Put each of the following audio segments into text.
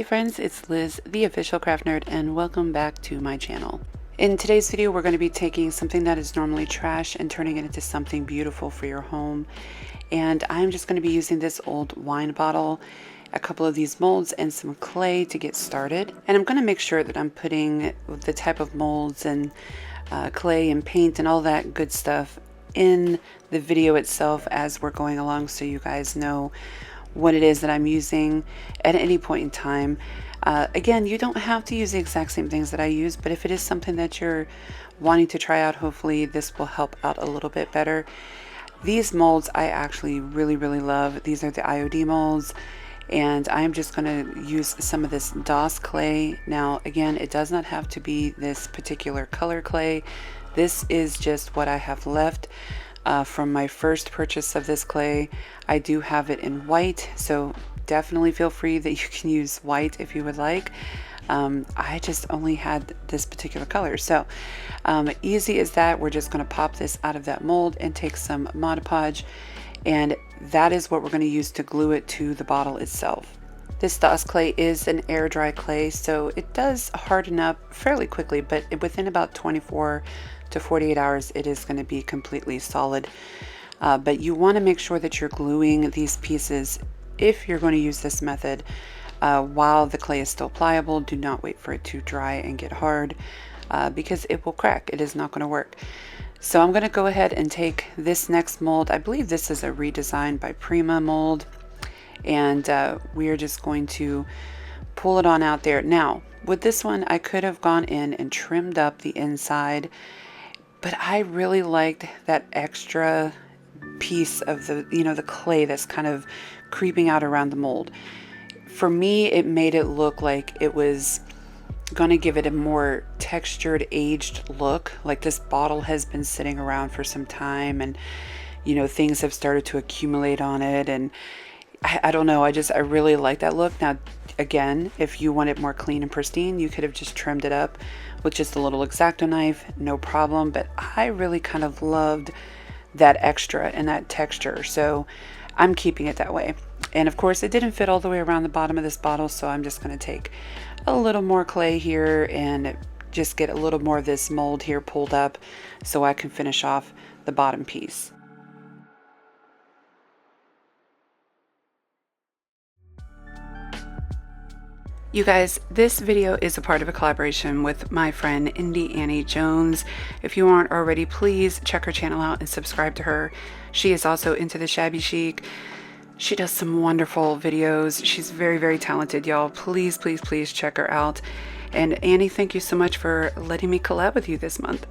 Hey friends, it's Liz, the official craft nerd, and welcome back to my channel. In today's video, we're going to be taking something that is normally trash and turning it into something beautiful for your home. And I'm just going to be using this old wine bottle, a couple of these molds, and some clay to get started. And I'm going to make sure that I'm putting the type of molds and clay and paint and all that good stuff in the video itself as we're going along, so you guys know what it is that I'm using at any point in time. Again, you don't have to use the exact same things that I use, but if it is something that you're wanting to try out, hopefully this will help out a little bit better. These molds I actually really love. These are the IOD molds, and I'm just going to use some of this DOS clay. Now again, it does not have to be this particular color clay. This is just what I have left from my first purchase of this clay. I do have it in white, so definitely feel free that you can use white if you would like. I just only had this particular color, so easy as that. We're just going to pop this out of that mold and take some Mod Podge, and that is what we're going to use to glue it to the bottle itself. This DOS clay is an air dry clay, so it does harden up fairly quickly, but within about 24 to 48 hours it is going to be completely solid. But you want to make sure that you're gluing these pieces, if you're going to use this method, while the clay is still pliable. Do not wait for it to dry and get hard, because it will crack. It is not going to work. So I'm going to go ahead and take this next mold. I believe this is a redesign by Prima mold, and we are just going to pull it on out there. Now with this one, I could have gone in and trimmed up the inside, but I really liked that extra piece of the, the clay that's kind of creeping out around the mold. For me, it made it look like it was going to give it a more textured, aged look. Like this bottle has been sitting around for some time, and things have started to accumulate on it, and I don't know, I really like that look. Now again, if you want it more clean and pristine, you could have just trimmed it up with just a little X-Acto knife, no problem. But I really kind of loved that extra and that texture, so I'm keeping it that way. And of course, it didn't fit all the way around the bottom of this bottle, so I'm just going to take a little more clay here and just get a little more of this mold here pulled up so I can finish off the bottom piece. You guys, this video is a part of a collaboration with my friend Indie Annie Jones. If you aren't already, please check her channel out and subscribe to her. She is also into the Shabby Chic. She does some wonderful videos. She's very talented, y'all. Please check her out. And Annie, thank you so much for letting me collab with you this month.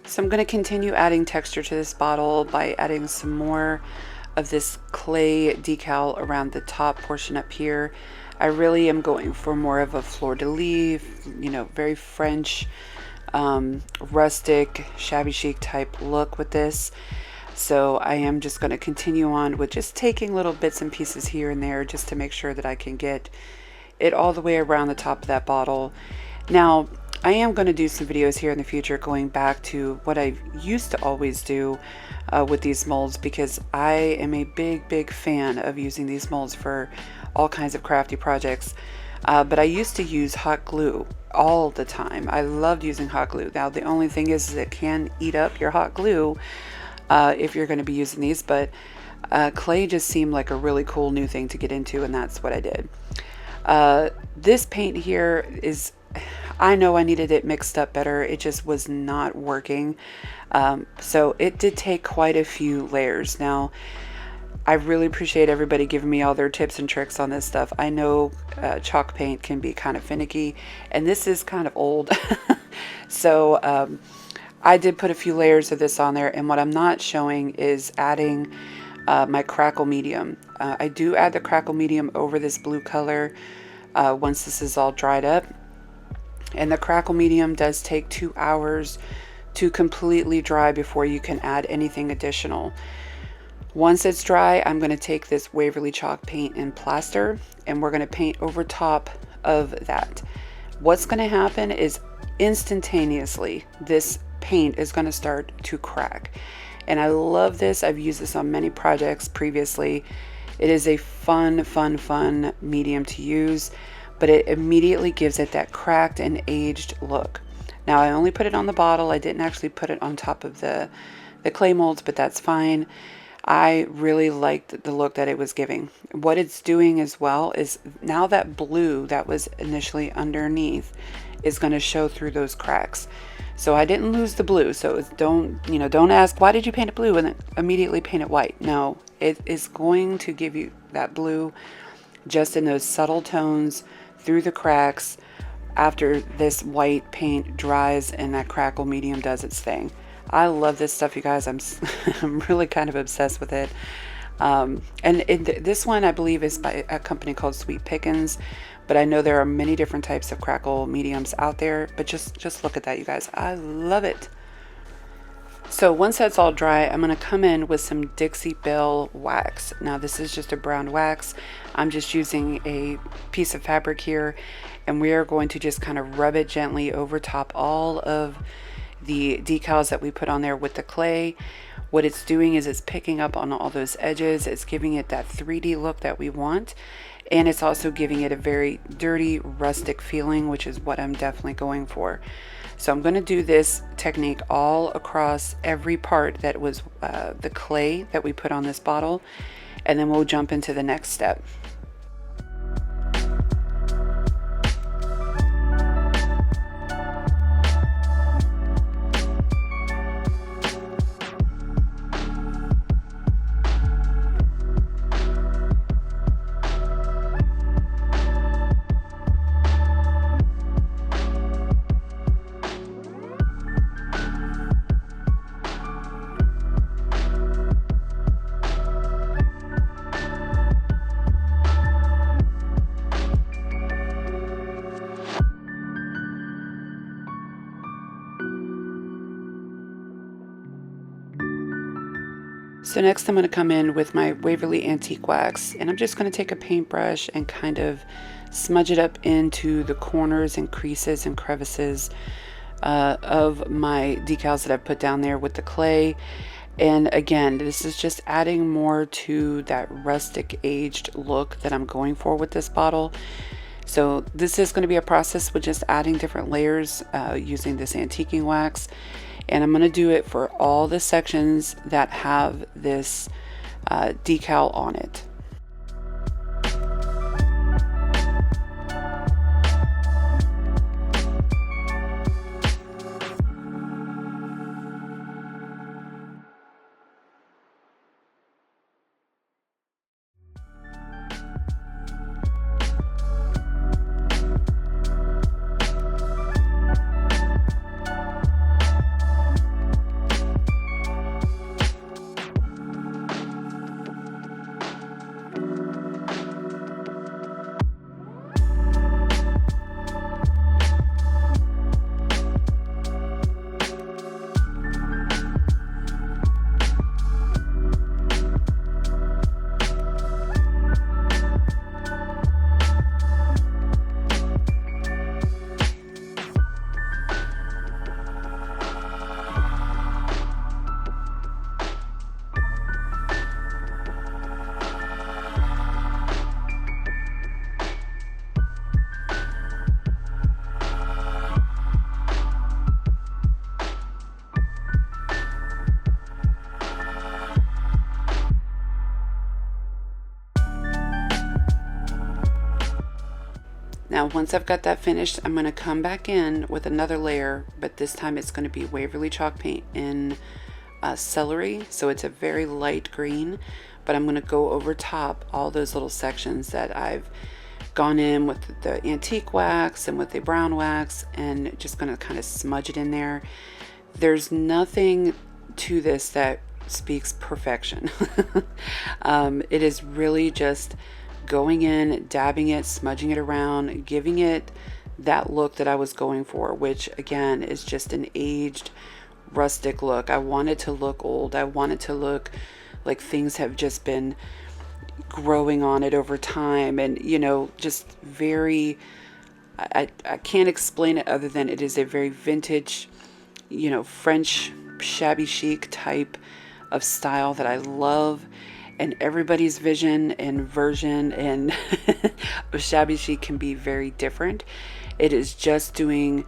So I'm going to continue adding texture to this bottle by adding some more of this clay decal around the top portion up here. I really am going for more of a fleur-de-lis, very French, rustic, shabby chic type look with this. So I am just going to continue on with just taking little bits and pieces here and there just to make sure that I can get it all the way around the top of that bottle. Now, I am going to do some videos here in the future going back to what I used to always do with these molds, because I am a big fan of using these molds for all kinds of crafty projects. But I used to use hot glue all the time. I loved using hot glue. Now the only thing is it can eat up your hot glue if you're going to be using these, but clay just seemed like a really cool new thing to get into, and that's what I did. This paint here is, I know I needed it mixed up better. It just was not working. So it did take quite a few layers. Now, I really appreciate everybody giving me all their tips and tricks on this stuff. I know chalk paint can be kind of finicky, and this is kind of old. So I did put a few layers of this on there, and what I'm not showing is adding my crackle medium. I do add the crackle medium over this blue color once this is all dried up. And the crackle medium does take 2 hours to completely dry before you can add anything additional. Once it's dry, I'm going to take this Waverly chalk paint and plaster, and we're going to paint over top of that. what's going to happen is instantaneously this paint is going to start to crack. And I love this. I've used this on many projects previously. It is a fun medium to use, but it immediately gives it that cracked and aged look. Now I only put it on the bottle. I didn't actually put it on top of the clay molds, but that's fine. I really liked the look that it was giving. What it's doing as well is now that blue that was initially underneath is going to show through those cracks. So I didn't lose the blue. So don't ask, why did you paint it blue and then immediately paint it white? No, it is going to give you that blue just in those subtle tones through the cracks after this white paint dries and that crackle medium does its thing. I love this stuff, you guys. I'm really kind of obsessed with it. This one I believe is by a company called Sweet Pickins, but I know there are many different types of crackle mediums out there, but just look at that, you guys. I love it. So once that's all dry, I'm going to come in with some Dixie Belle wax. Now this is just a brown wax. I'm just using a piece of fabric here, and we are going to just kind of rub it gently over top all of the decals that we put on there with the clay. What it's doing is it's picking up on all those edges. It's giving it that 3D look that we want. And it's also giving it a very dirty, rustic feeling, which is what I'm definitely going for. So I'm going to do this technique all across every part that was the clay that we put on this bottle. And then we'll jump into the next step. So next I'm going to come in with my Waverly Antique Wax, and I'm just going to take a paintbrush and kind of smudge it up into the corners and creases and crevices of my decals that I've put down there with the clay. And again, this is just adding more to that rustic aged look that I'm going for with this bottle. So this is going to be a process with just adding different layers using this antiquing wax. And I'm going to do it for all the sections that have this decal on it. Now once I've got that finished, I'm going to come back in with another layer, but this time it's going to be Waverly chalk paint in celery. So it's a very light green, but I'm going to go over top all those little sections that I've gone in with the antique wax and with the brown wax, and just going to kind of smudge it in there. There's nothing to this that speaks perfection. It is really just going in, dabbing it, smudging it around, giving it that look that I was going for, which again is just an aged, rustic look. I want it to look old. I want it to look like things have just been growing on it over time, and you know, just very I can't explain it other than it is a very vintage, you know, French shabby chic type of style that I love. And everybody's vision and version and of shabby chic can be very different. It is just doing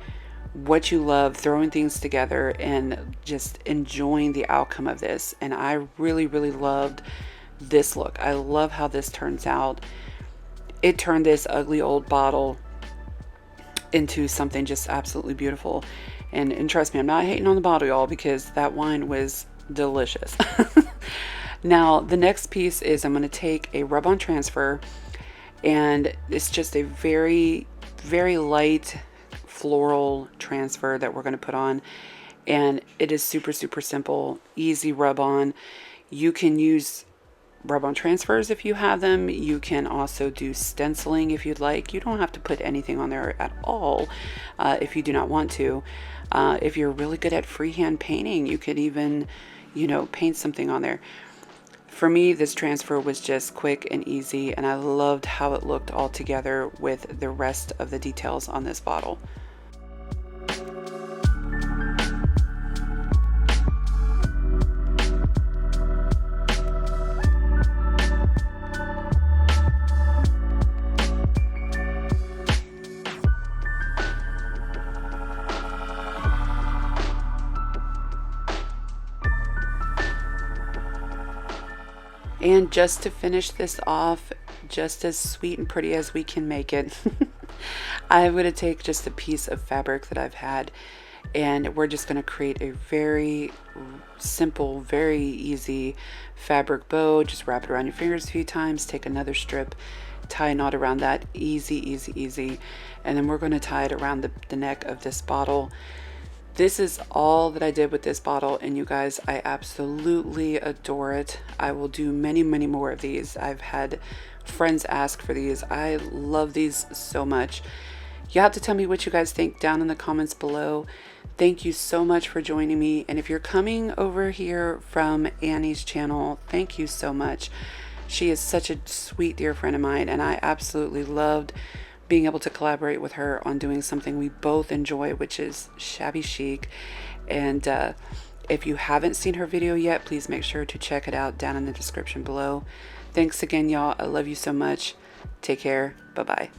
what you love, throwing things together and just enjoying the outcome of this. And I really, really loved this look. I love how this turns out. It turned this ugly old bottle into something just absolutely beautiful. And trust me, I'm not hating on the bottle, y'all, because that wine was delicious. Now, the next piece is I'm going to take a rub-on transfer, and it's just a very, very light floral transfer that we're going to put on. And it is super, super simple, easy rub-on. You can use rub-on transfers if you have them. You can also do stenciling if you'd like. You don't have to put anything on there at all if you do not want to. If you're really good at freehand painting, you could even, you know, paint something on there. For me, this transfer was just quick and easy, and I loved how it looked all together with the rest of the details on this bottle. And just to finish this off, just as sweet and pretty as we can make it, I'm going to take just a piece of fabric that I've had, and we're just going to create a very simple, very easy fabric bow. Just wrap it around your fingers a few times, take another strip, tie a knot around that. Easy, easy, easy. And then we're going to tie it around the neck of this bottle. This is all that I did with this bottle, and you guys, I absolutely adore it. I will do many, many more of these. I've had friends ask for these. I love these so much. You have to tell me what you guys think down in the comments below. Thank you so much for joining me. And if you're coming over here from Annie's channel, thank you so much. She is such a sweet, dear friend of mine, and I absolutely loved being able to collaborate with her on doing something we both enjoy, which is shabby chic. And if you haven't seen her video yet, please make sure to check it out down in the description below. Thanks again, y'all. I love you so much. Take care. Bye-bye.